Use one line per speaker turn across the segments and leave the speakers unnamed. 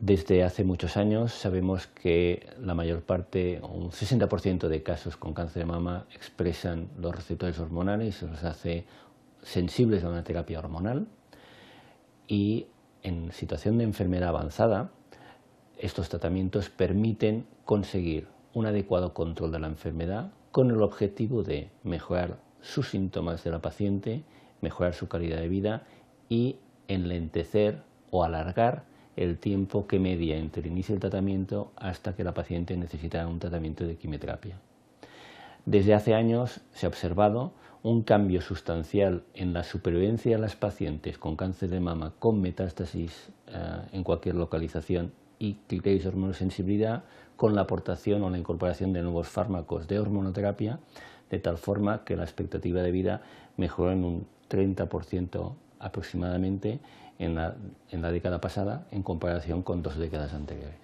Desde hace muchos años sabemos que la mayor parte, un 60% de casos con cáncer de mama expresan los receptores hormonales, los hace sensibles a una terapia hormonal, y en situación de enfermedad avanzada estos tratamientos permiten conseguir un adecuado control de la enfermedad con el objetivo de mejorar sus síntomas de la paciente, mejorar su calidad de vida y enlentecer o alargar el tiempo que media entre el inicio del tratamiento hasta que la paciente necesita un tratamiento de quimioterapia. Desde hace años se ha observado un cambio sustancial en la supervivencia de las pacientes con cáncer de mama con metástasis en cualquier localización y criterios de hormonosensibilidad con la aportación o la incorporación de nuevos fármacos de hormonoterapia, de tal forma que la expectativa de vida mejoró en un 30% aproximadamente en la década pasada en comparación con 2 décadas anteriores.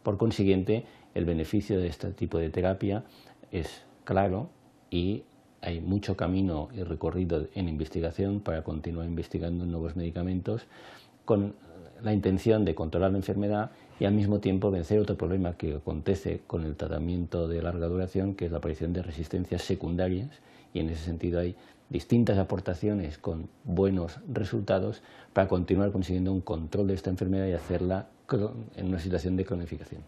Por consiguiente, el beneficio de este tipo de terapia es claro y hay mucho camino y recorrido en investigación para continuar investigando nuevos medicamentos con la intención de controlar la enfermedad y al mismo tiempo vencer otro problema que acontece con el tratamiento de larga duración, que es la aparición de resistencias secundarias, y en ese sentido hay distintas aportaciones con buenos resultados para continuar consiguiendo un control de esta enfermedad y hacerla en una situación de cronificación.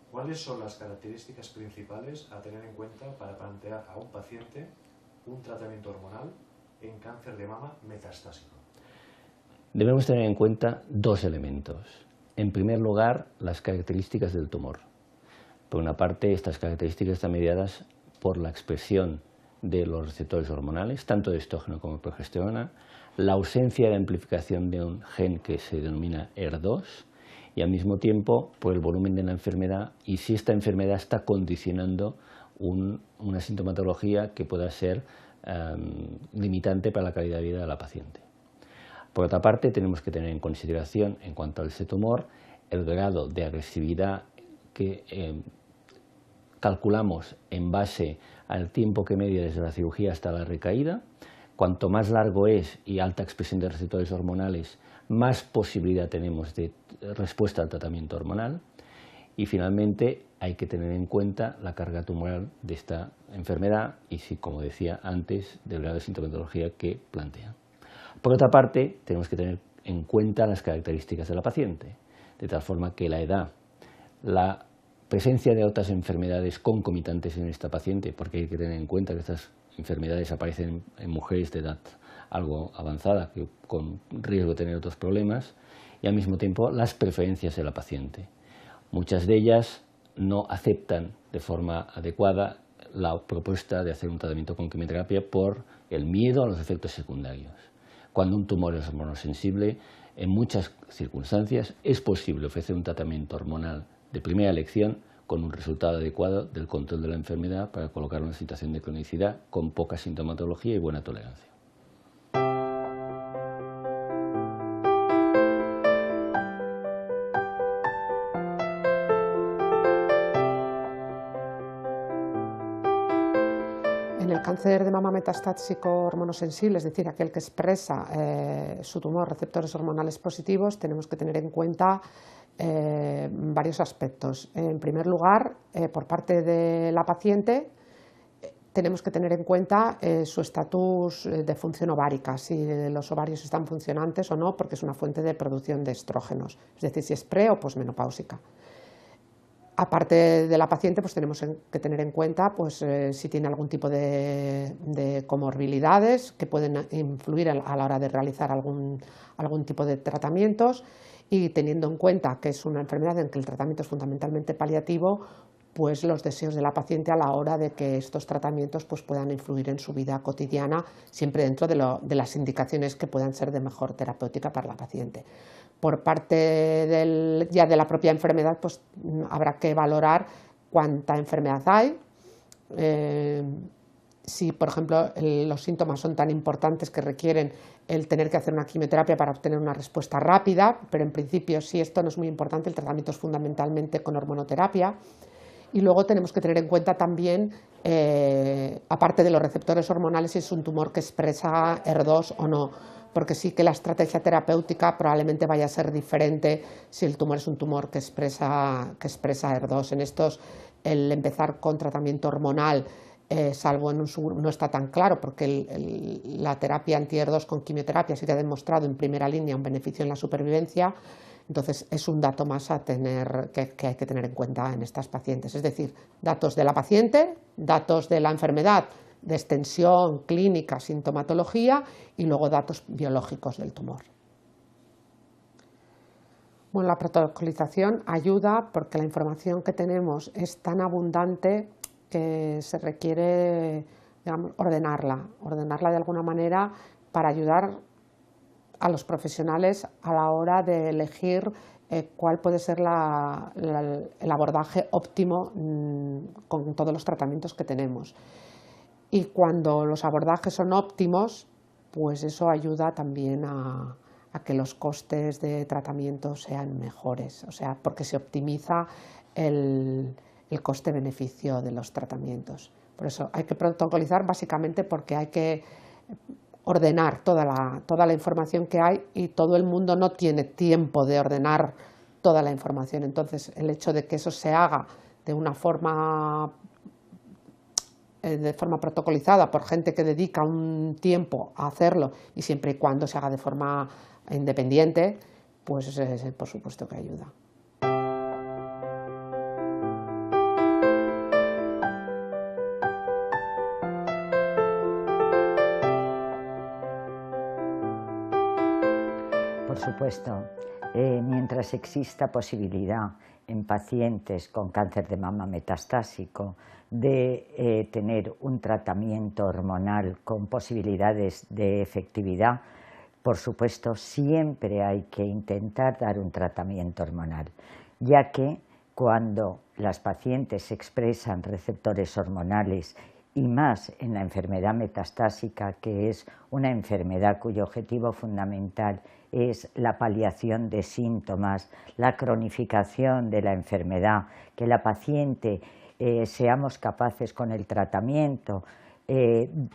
¿Cuáles son las características principales a tener en cuenta para plantear a un paciente un tratamiento hormonal en cáncer de mama metastásico?
Debemos tener en cuenta 2 elementos. En primer lugar, las características del tumor. Por una parte, estas características están mediadas por la expresión de los receptores hormonales, tanto de estrógeno como de progesterona, la ausencia de amplificación de un gen que se denomina HER2 y al mismo tiempo por el volumen de la enfermedad y si esta enfermedad está condicionando una sintomatología que pueda ser limitante para la calidad de vida de la paciente. Por otra parte, tenemos que tener en consideración, en cuanto a ese tumor, el grado de agresividad que calculamos en base al tiempo que media desde la cirugía hasta la recaída. Cuanto más largo es y alta expresión de receptores hormonales, más posibilidad tenemos de respuesta al tratamiento hormonal. Y finalmente hay que tener en cuenta la carga tumoral de esta enfermedad y, si, como decía antes, del grado de sintomatología que plantea. Por otra parte, tenemos que tener en cuenta las características de la paciente, de tal forma que la edad, la presencia de otras enfermedades concomitantes en esta paciente, porque hay que tener en cuenta que estas enfermedades aparecen en mujeres de edad algo avanzada, con riesgo de tener otros problemas, y al mismo tiempo las preferencias de la paciente. Muchas de ellas no aceptan de forma adecuada la propuesta de hacer un tratamiento con quimioterapia por el miedo a los efectos secundarios. Cuando un tumor es hormonosensible, en muchas circunstancias es posible ofrecer un tratamiento hormonal de primera elección con un resultado adecuado del control de la enfermedad para colocar una situación de cronicidad con poca sintomatología y buena tolerancia.
En el cáncer de mama metastásico hormonosensible, es decir, aquel que expresa su tumor receptores hormonales positivos, tenemos que tener en cuenta varios aspectos. En primer lugar, por parte de la paciente, tenemos que tener en cuenta su estatus de función ovárica, si los ovarios están funcionantes o no, porque es una fuente de producción de estrógenos, es decir, si es pre o posmenopáusica. Aparte de la paciente, pues tenemos que tener en cuenta pues, si tiene algún tipo de comorbilidades que pueden influir a la hora de realizar algún tipo de tratamientos, y teniendo en cuenta que es una enfermedad en que el tratamiento es fundamentalmente paliativo, pues los deseos de la paciente a la hora de que estos tratamientos pues, puedan influir en su vida cotidiana, siempre dentro de las indicaciones que puedan ser de mejor terapéutica para la paciente. Por parte ya de la propia enfermedad, pues habrá que valorar cuánta enfermedad hay. Si, por ejemplo, los síntomas son tan importantes que requieren el tener que hacer una quimioterapia para obtener una respuesta rápida, pero en principio, si esto no es muy importante, el tratamiento es fundamentalmente con hormonoterapia. Y luego tenemos que tener en cuenta también, aparte de los receptores hormonales, si es un tumor que expresa HER2 o no, porque sí que la estrategia terapéutica probablemente vaya a ser diferente si el tumor es un tumor que expresa ER2. En estos, el empezar con tratamiento hormonal, salvo en no está tan claro, porque la terapia anti-ER2 con quimioterapia sí que ha demostrado en primera línea un beneficio en la supervivencia. Entonces es un dato más a tener, que hay que tener en cuenta en estas pacientes, es decir, datos de la paciente, datos de la enfermedad, de extensión, clínica, sintomatología y luego datos biológicos del tumor. Bueno, la protocolización ayuda porque la información que tenemos es tan abundante que se requiere, digamos, ordenarla de alguna manera para ayudar a los profesionales a la hora de elegir cuál puede ser el abordaje óptimo con todos los tratamientos que tenemos. Y cuando los abordajes son óptimos, pues eso ayuda también a que los costes de tratamiento sean mejores, o sea, porque se optimiza el coste-beneficio de los tratamientos. Por eso hay que protocolizar básicamente porque hay que ordenar toda la información que hay y todo el mundo no tiene tiempo de ordenar toda la información. Entonces, el hecho de que eso se haga de forma protocolizada por gente que dedica un tiempo a hacerlo y siempre y cuando se haga de forma independiente, pues por supuesto que ayuda.
Por supuesto, mientras exista posibilidad en pacientes con cáncer de mama metastásico de tener un tratamiento hormonal con posibilidades de efectividad, por supuesto, siempre hay que intentar dar un tratamiento hormonal, ya que cuando las pacientes expresan receptores hormonales y más en la enfermedad metastásica, que es una enfermedad cuyo objetivo fundamental es la paliación de síntomas, la cronificación de la enfermedad, que la paciente seamos capaces con el tratamiento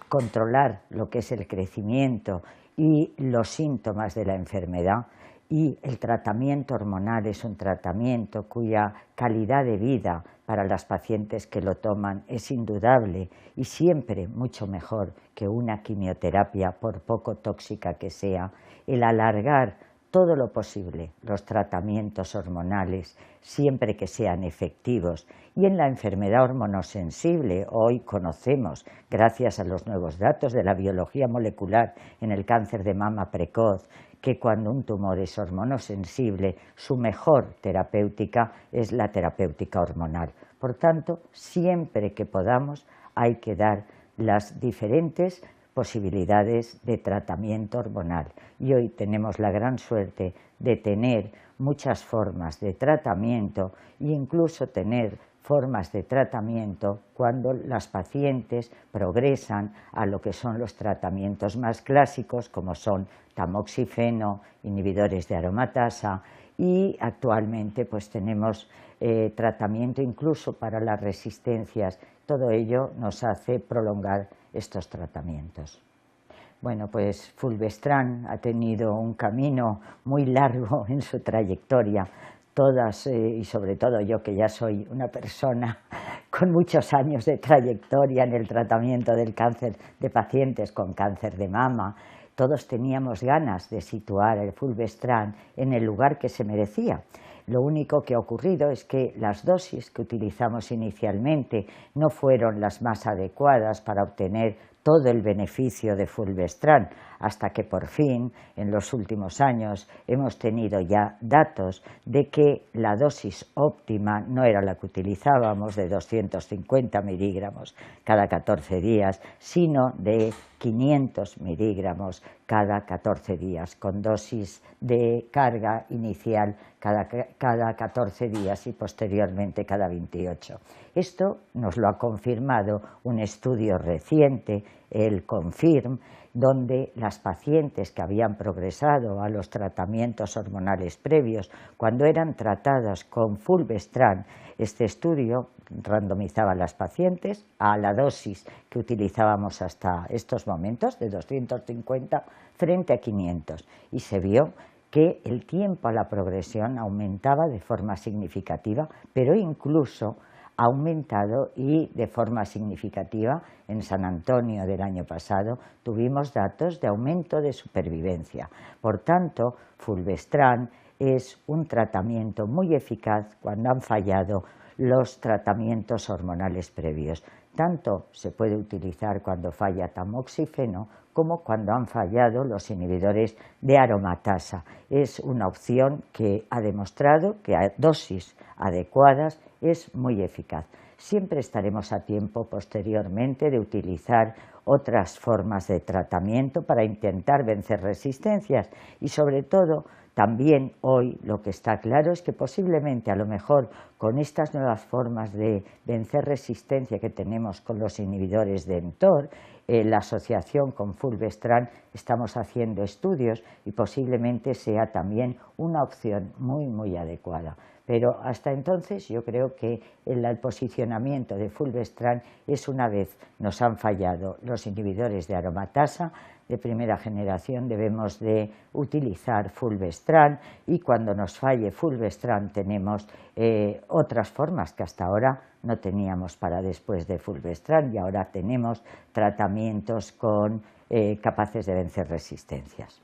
controlar lo que es el crecimiento y los síntomas de la enfermedad. Y el tratamiento hormonal es un tratamiento cuya calidad de vida para las pacientes que lo toman es indudable y siempre mucho mejor que una quimioterapia, por poco tóxica que sea. El alargar todo lo posible los tratamientos hormonales, siempre que sean efectivos. Y en la enfermedad hormonosensible, hoy conocemos, gracias a los nuevos datos de la biología molecular en el cáncer de mama precoz, que cuando un tumor es hormonosensible, su mejor terapéutica es la terapéutica hormonal. Por tanto, siempre que podamos hay que dar las diferentes posibilidades de tratamiento hormonal. Y hoy tenemos la gran suerte de tener muchas formas de tratamiento e incluso tener formas de tratamiento cuando las pacientes progresan a lo que son los tratamientos más clásicos, como son tamoxifeno, inhibidores de aromatasa, y actualmente pues tenemos tratamiento incluso para las resistencias. Todo ello nos hace prolongar estos tratamientos. Bueno, pues Fulvestrant ha tenido un camino muy largo en su trayectoria. Todas, y sobre todo yo, que ya soy una persona con muchos años de trayectoria en el tratamiento del cáncer de pacientes con cáncer de mama, todos teníamos ganas de situar el Fulvestrant en el lugar que se merecía. Lo único que ha ocurrido es que las dosis que utilizamos inicialmente no fueron las más adecuadas para obtener todo el beneficio de Fulvestrant, hasta que por fin, en los últimos años, hemos tenido ya datos de que la dosis óptima no era la que utilizábamos de 250 miligramos cada 14 días, sino de 500 miligramos cada 14 días, con dosis de carga inicial cada 14 días y posteriormente cada 28. Esto nos lo ha confirmado un estudio reciente, el CONFIRM, donde las pacientes que habían progresado a los tratamientos hormonales previos, cuando eran tratadas con fulvestrant, este estudio randomizaba a las pacientes a la dosis que utilizábamos hasta estos momentos, de 250 frente a 500, y se vio que el tiempo a la progresión aumentaba de forma significativa, pero incluso ha aumentado y de forma significativa. En San Antonio del año pasado tuvimos datos de aumento de supervivencia. Por tanto, fulvestrant es un tratamiento muy eficaz cuando han fallado los tratamientos hormonales previos. Tanto se puede utilizar cuando falla tamoxifeno como cuando han fallado los inhibidores de aromatasa. Es una opción que ha demostrado que a dosis adecuadas es muy eficaz. Siempre estaremos a tiempo posteriormente de utilizar otras formas de tratamiento para intentar vencer resistencias y sobre todo también hoy lo que está claro es que posiblemente a lo mejor con estas nuevas formas de vencer resistencia que tenemos con los inhibidores de mTOR, la asociación con fulvestrant, estamos haciendo estudios y posiblemente sea también una opción muy adecuada. Pero hasta entonces yo creo que el posicionamiento de fulvestrant es una vez nos han fallado los inhibidores de aromatasa de primera generación, debemos de utilizar fulvestrant y cuando nos falle fulvestrant tenemos otras formas que hasta ahora no teníamos para después de fulvestrant y ahora tenemos tratamientos capaces de vencer resistencias.